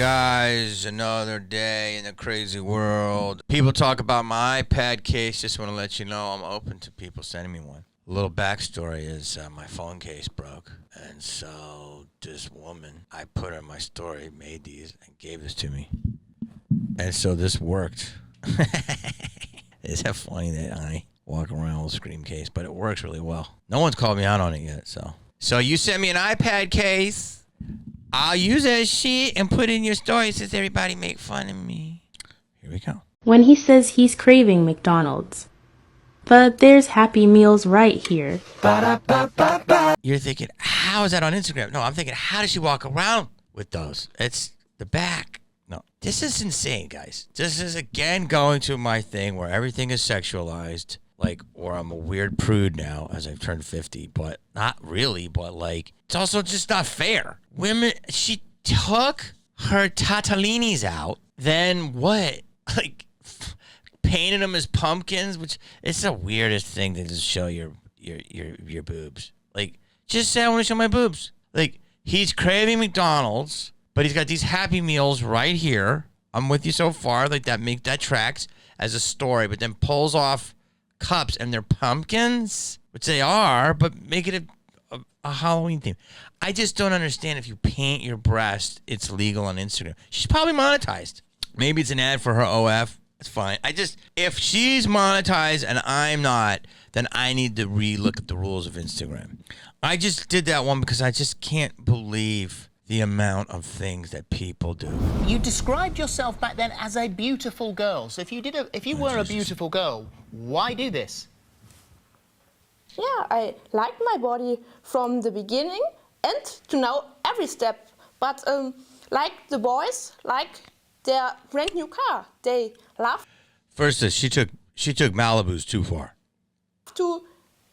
guys, another day in the crazy world. People talk about my iPad case. Just want to let you know I'm open to people sending me one. A little backstory is my phone case broke. And so this woman, I put her in my story, made these, and gave this to me. And so this worked. Is that funny that I walk around with a scream case? But it works really well. No one's called me out on it yet, so. So you sent me an iPad case. I'll use that shit and put it in your story since everybody make fun of me. Here we go. When he says he's craving McDonald's. But there's Happy Meals right here. You're thinking, how is that on Instagram? No, I'm thinking, how does she walk around with those? It's the back. No, this is insane, guys. This is, again, going to my thing where everything is sexualized. Like, or I'm a weird prude now as I've turned 50, but not really, but like, it's also just not fair. Women, she took her tatalinis out, then what? Like, painted them as pumpkins, which it's the weirdest thing to just show your boobs. Like, just say I want to show my boobs. Like, he's craving McDonald's, but he's got these Happy Meals right here. I'm with you so far. Like, that tracks as a story, but then pulls off cups and they're pumpkins, which they are, but make it a Halloween theme. I just don't understand. If you paint your breast, it's legal on Instagram. She's probably monetized. Maybe it's an ad for her OF. It's fine. If she's monetized and I'm not, then I need to relook at the rules of Instagram. I just did that one because I just can't believe the amount of things that people do. You described yourself back then as a beautiful girl. So if you were a beautiful girl, why do this? Yeah, I liked my body from the beginning and to now every step. But like the boys, like their brand new car, they love. First, she took Malibu's too far. To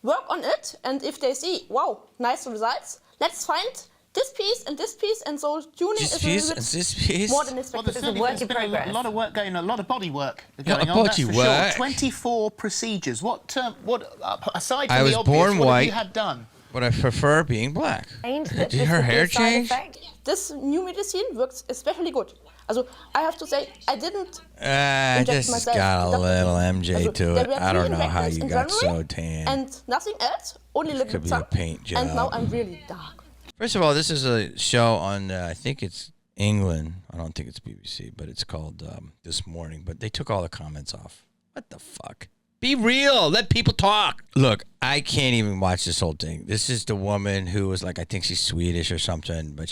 work on it, and if they see, wow, nice results, let's find this piece, and so tuning is a little bit more than expected. Well, there's been a lot of work going on, a lot of body work going on. Body that's for work. Sure. 24 procedures. What aside from I was the obvious, born what white, have you had done? But I prefer being black. Did her hair change? This new medicine works especially good. Also, I have to say, I didn't this myself. got a little MJ to it. I don't know how you got so tan. And nothing else, only a little Could bit be a sun. paint job. And now I'm really dark. First of all, this is a show on, I think it's England. I don't think it's BBC, but it's called This Morning. But they took all the comments off. What the fuck? Be real. Let people talk. Look, I can't even watch this whole thing. This is the woman who was like, I think she's Swedish or something, but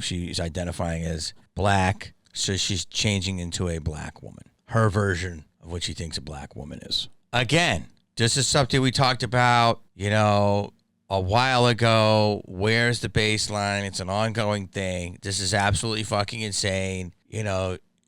she's identifying as black. So she's changing into a black woman. Her version of what she thinks a black woman is. Again, this is something we talked about, a while ago. Where's the baseline? It's an ongoing thing. This is absolutely fucking insane.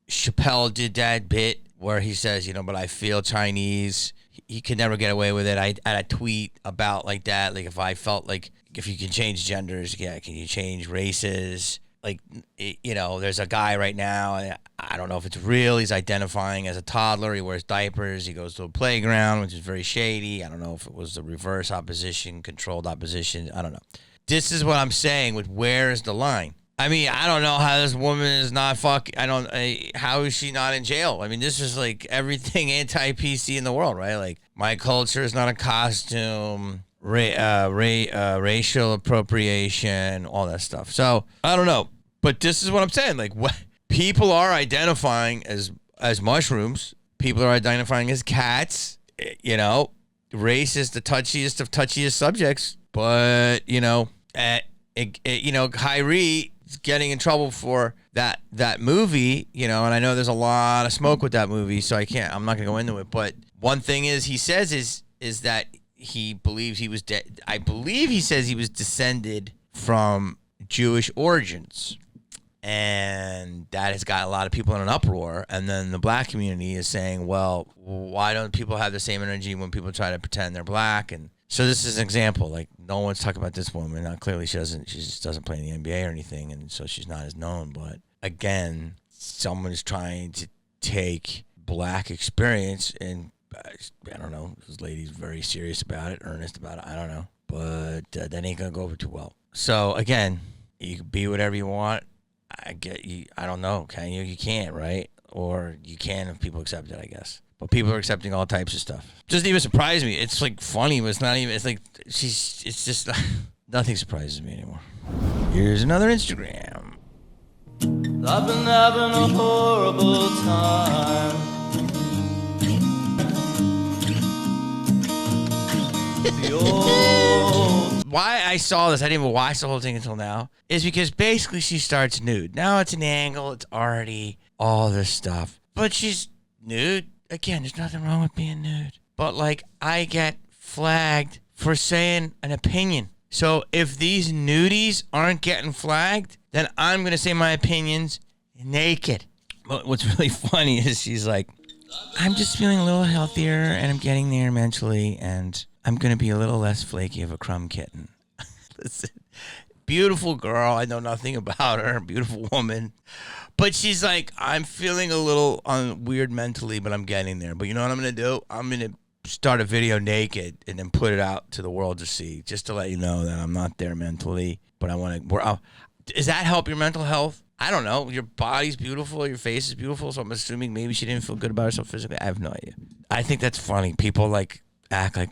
Chappelle did that bit where he says, but I feel Chinese. He could never get away with it. I had a tweet about like that. Like, if I felt like, if you can change genders, yeah, can you change races? Like, there's a guy right now, I don't know if it's real, he's identifying as a toddler, he wears diapers, he goes to a playground, which is very shady. I don't know if it was the reverse opposition, controlled opposition, I don't know. This is what I'm saying with where is the line? I mean, I don't know how this woman is not how is she not in jail? I mean, this is like everything anti-PC in the world, right? Like, my culture is not a costume. Racial appropriation, all that stuff. So I don't know, but this is what I'm saying. Like, what people are identifying as mushrooms. People are identifying as cats. Race is the touchiest of touchiest subjects. But Kyrie is getting in trouble for that movie. And I know there's a lot of smoke with that movie, so I'm not gonna go into it. But one thing he says is that he believes he was I believe he says he was descended from Jewish origins. And that has got a lot of people in an uproar. And then the black community is saying, well, why don't people have the same energy when people try to pretend they're black? And so this is an example. Like, no one's talking about this woman. Now, clearly she just doesn't play in the NBA or anything, and so she's not as known. But again, someone is trying to take black experience and I don't know. This lady's very serious about it, earnest about it. I don't know. But that ain't going to go over too well. So, again, you can be whatever you want. I get you. I don't know. Can you? You can't, right? Or you can if people accept it, I guess. But people are accepting all types of stuff. Doesn't even surprise me. It's like funny, but it's not even. It's like it's just nothing surprises me anymore. Here's another Instagram. I've been having a horrible time. Why I saw this, I didn't even watch the whole thing until now, is because basically she starts nude. Now it's an angle, it's already all this stuff. But she's nude. Again, there's nothing wrong with being nude. But like, I get flagged for saying an opinion. So if these nudies aren't getting flagged, then I'm going to say my opinions naked. But what's really funny is she's like, I'm just feeling a little healthier and I'm getting there mentally and I'm going to be a little less flaky of a crumb kitten. Listen, beautiful girl. I know nothing about her. Beautiful woman. But she's like, I'm feeling a little weird mentally, but I'm getting there. But you know what I'm going to do? I'm going to start a video naked and then put it out to the world to see, just to let you know that I'm not there mentally. But I want to. Does that help your mental health? I don't know. Your body's beautiful. Your face is beautiful. So I'm assuming maybe she didn't feel good about herself physically. I have no idea. I think that's funny. People like act like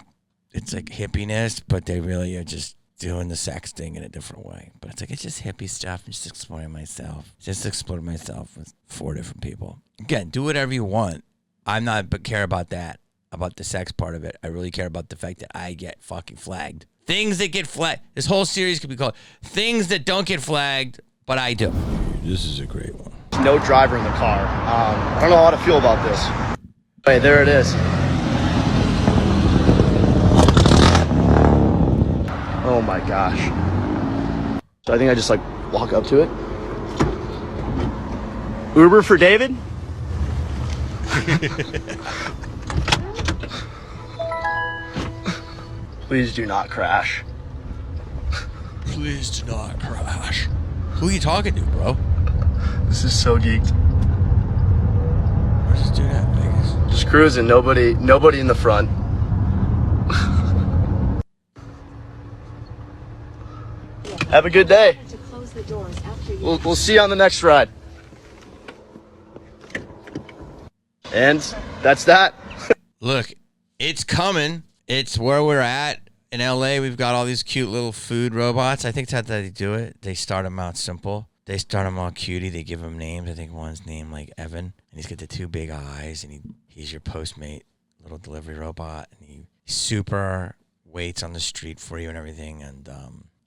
it's like hippiness, but they really are just doing the sex thing in a different way. But it's like, it's just hippie stuff. I'm just exploring myself. Just explore myself with 4 different people. Again, do whatever you want. I'm not but care about that, about the sex part of it. I really care about the fact that I get fucking flagged. Things that get flagged. This whole series could be called Things That Don't Get Flagged, but I do. This is a great one. No driver in the car. I don't know how to feel about this. Hey, there it is. Oh my gosh. So I think I just like walk up to it. Uber for David? Please do not crash. Please do not crash. Who are you talking to, bro? This is so geeked. Where's this dude at, Vegas? Just cruising, nobody in the front. Have a good day. We'll see you on the next ride. And that's that. Look, it's coming. It's where we're at. In LA, we've got all these cute little food robots. I think that's how they do it. They start them out simple. They start them all cutie. They give them names. I think one's named like Evan, and he's got the 2 big eyes, and he's your Postmate little delivery robot, and he super waits on the street for you and everything. And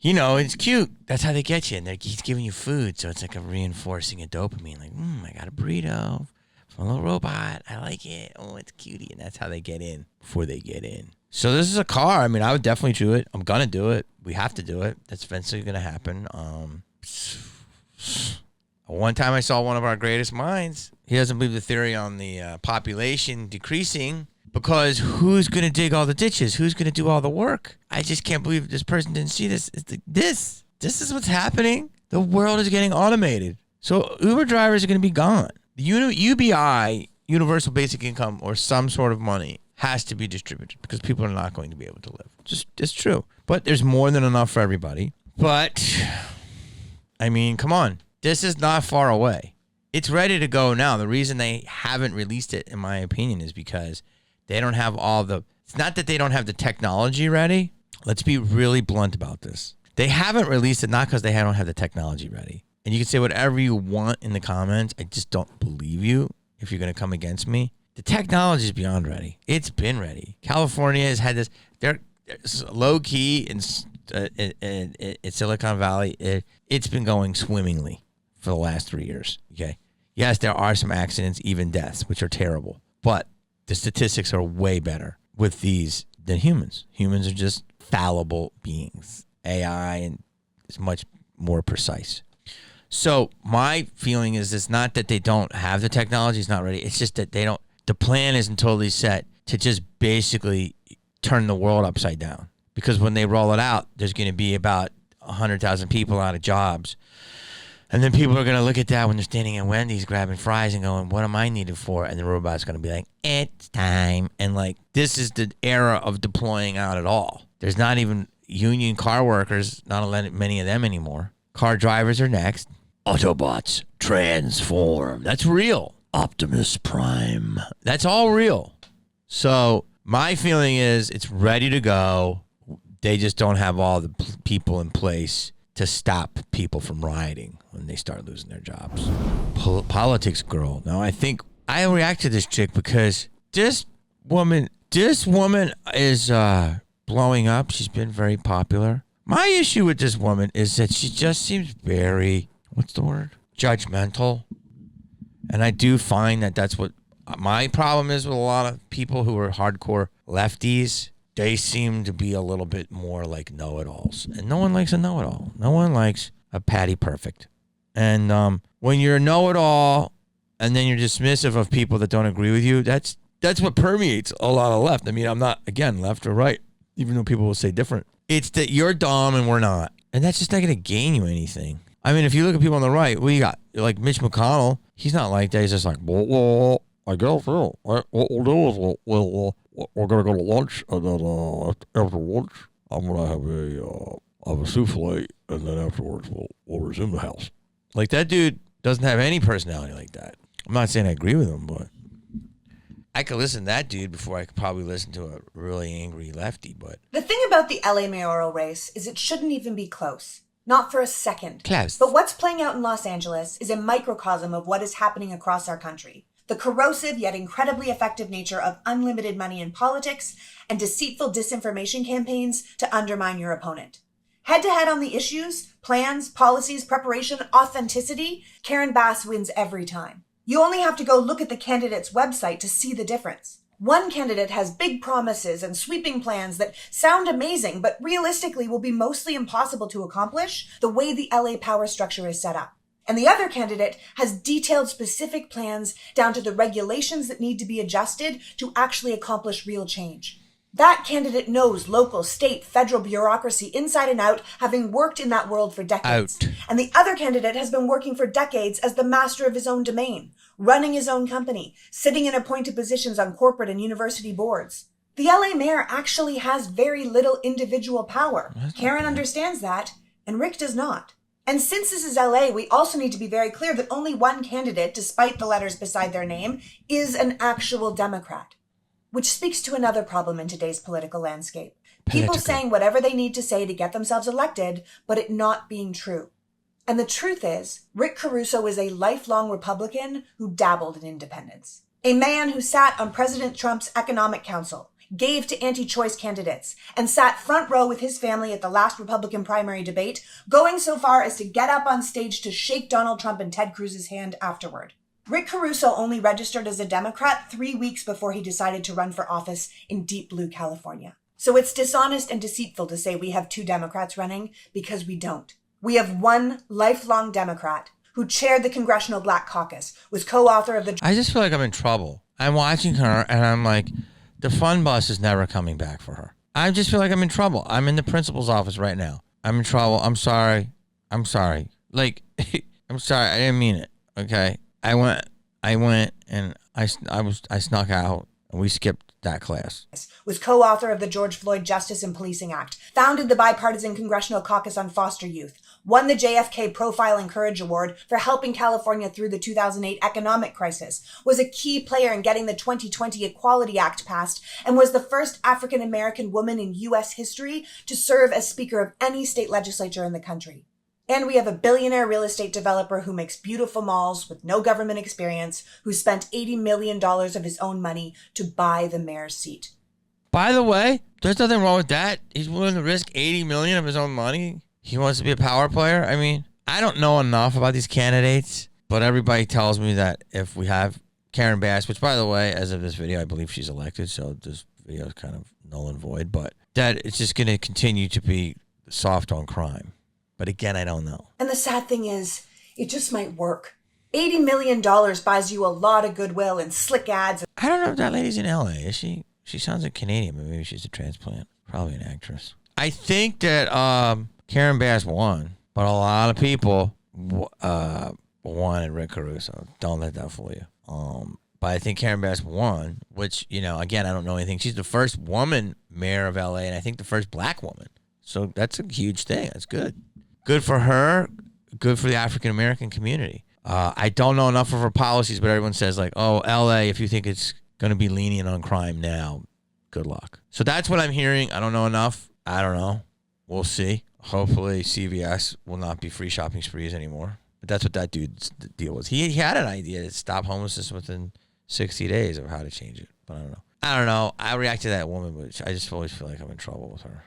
you know, it's cute. That's how they get you. And he's giving you food, so it's like a reinforcing a dopamine. Like, I got a burrito from a little robot. I like it. Oh, it's cutie. And that's how they get in before they get in. So this is a car. I mean, I would definitely do it. I'm going to do it. We have to do it. That's eventually going to happen. One time I saw one of our greatest minds. He doesn't believe the theory on the population decreasing because who's going to dig all the ditches? Who's going to do all the work? I just can't believe this person didn't see this. This is what's happening. The world is getting automated. So Uber drivers are going to be gone. The UBI, Universal Basic Income, or some sort of money has to be distributed because people are not going to be able to live. Just it's true. But there's more than enough for everybody. But I mean, come on. This is not far away. It's ready to go now. The reason they haven't released it, in my opinion, is because they don't have all the... It's not that they don't have the technology ready. Let's be really blunt about this. They haven't released it not because they don't have the technology ready. And you can say whatever you want in the comments. I just don't believe you if you're going to come against me. The technology is beyond ready. It's been ready. California has had this. They're low key in Silicon Valley. It's been going swimmingly for the last 3 years. Okay. Yes, there are some accidents, even deaths, which are terrible. But the statistics are way better with these than humans. Humans are just fallible beings. AI is much more precise. So my feeling is it's not that they don't have the technology. It's not ready. It's just that they don't. The plan isn't totally set to just basically turn the world upside down. Because when they roll it out, there's going to be about 100,000 people out of jobs. And then people are going to look at that when they're standing at Wendy's grabbing fries and going, what am I needed for? And the robot's going to be like, it's time. And like, this is the era of deploying out at all. There's not even union car workers, not many of them anymore. Car drivers are next. Autobots transform. That's real. Optimus Prime. That's all real. So my feeling is it's ready to go. They just don't have all the people in place to stop people from rioting when they start losing their jobs. Politics girl. Now, I think I react to this chick because this woman is blowing up. She's been very popular. My issue with this woman is that she just seems very, what's the word? Judgmental. And I do find that that's what my problem is with a lot of people who are hardcore lefties. They seem to be a little bit more like know-it-alls. And no one likes a know-it-all. No one likes a Patty Perfect. And when you're a know-it-all and then you're dismissive of people that don't agree with you, that's what permeates a lot of left. I mean, I'm not, again, left or right, even though people will say different. It's that you're dumb and we're not. And that's just not going to gain you anything. I mean, if you look at people on the right, what you got? Like Mitch McConnell, he's not like that. He's just like, well, I guess so. What we'll do is we're going to go to lunch, and then after lunch, I'm going to have a souffle, and then afterwards we'll resume the house. Like, that dude doesn't have any personality like that. I'm not saying I agree with him, but I could listen to that dude before I could probably listen to a really angry lefty. But the thing about the LA mayoral race is it shouldn't even be close. Not for a second. Close. But what's playing out in Los Angeles is a microcosm of what is happening across our country. The corrosive yet incredibly effective nature of unlimited money in politics and deceitful disinformation campaigns to undermine your opponent. Head-to-head on the issues, plans, policies, preparation, authenticity, Karen Bass wins every time. You only have to go look at the candidate's website to see the difference. One candidate has big promises and sweeping plans that sound amazing, but realistically will be mostly impossible to accomplish the way the LA power structure is set up. And the other candidate has detailed specific plans down to the regulations that need to be adjusted to actually accomplish real change. That candidate knows local, state, federal bureaucracy inside and out, having worked in that world for decades. And the other candidate has been working for decades as the master of his own domain, running his own company, sitting in appointed positions on corporate and university boards. The LA mayor actually has very little individual power. Karen understands that, and Rick does not. And since this is LA, we also need to be very clear that only one candidate, despite the letters beside their name, is an actual Democrat. Which speaks to another problem in today's political landscape. People saying whatever they need to say to get themselves elected, but it not being true. And the truth is, Rick Caruso is a lifelong Republican who dabbled in independence. A man who sat on President Trump's Economic Council, gave to anti-choice candidates, and sat front row with his family at the last Republican primary debate, going so far as to get up on stage to shake Donald Trump and Ted Cruz's hand afterward. Rick Caruso only registered as a Democrat 3 weeks before he decided to run for office in deep blue California. So it's dishonest and deceitful to say we have two Democrats running, because we don't. We have one lifelong Democrat who chaired the Congressional Black Caucus, was co-author of the... I just feel like I'm in trouble. I'm watching her, and I'm like, the fun bus is never coming back for her. I just feel like I'm in trouble. I'm in the principal's office right now. I'm in trouble. I'm sorry. Like, I'm sorry. I didn't mean it. Okay. I went and I snuck out and we skipped that class. Was co-author of the George Floyd Justice and Policing Act, founded the Bipartisan Congressional Caucus on Foster Youth, won the JFK Profile and Courage Award for helping California through the 2008 economic crisis, was a key player in getting the 2020 Equality Act passed, and was the first African-American woman in U.S. history to serve as Speaker of any state legislature in the country. And we have a billionaire real estate developer who makes beautiful malls with no government experience, who spent $80 million of his own money to buy the mayor's seat. By the way, there's nothing wrong with that. He's willing to risk $80 million of his own money. He wants to be a power player. I mean, I don't know enough about these candidates, but everybody tells me that if we have Karen Bass, which, by the way, as of this video, I believe she's elected, so this video is kind of null and void, but that it's just going to continue to be soft on crime. But again, I don't know. And the sad thing is, it just might work. $80 million buys you a lot of goodwill and slick ads. I don't know if that lady's in LA. Is she? She sounds like Canadian, but maybe she's a transplant. Probably an actress. I think that Karen Bass won, but a lot of people wanted Rick Caruso. Don't let that fool you. But I think Karen Bass won, which, you know, again, I don't know anything. She's the first woman mayor of LA, and I think the first black woman. So that's a huge thing. That's good. Good for her. good for the African American community. I don't know enough of her policies, but everyone says like, oh, LA, if you think it's going to be lenient on crime now, good luck. So that's what I'm hearing. I don't know enough. I don't know. We'll see. Hopefully CVS will not be free shopping sprees anymore. But that's what that dude's deal was. He had an idea to stop homelessness within 60 days of how to change it. But I don't know. I react to that woman, but I just always feel like I'm in trouble with her.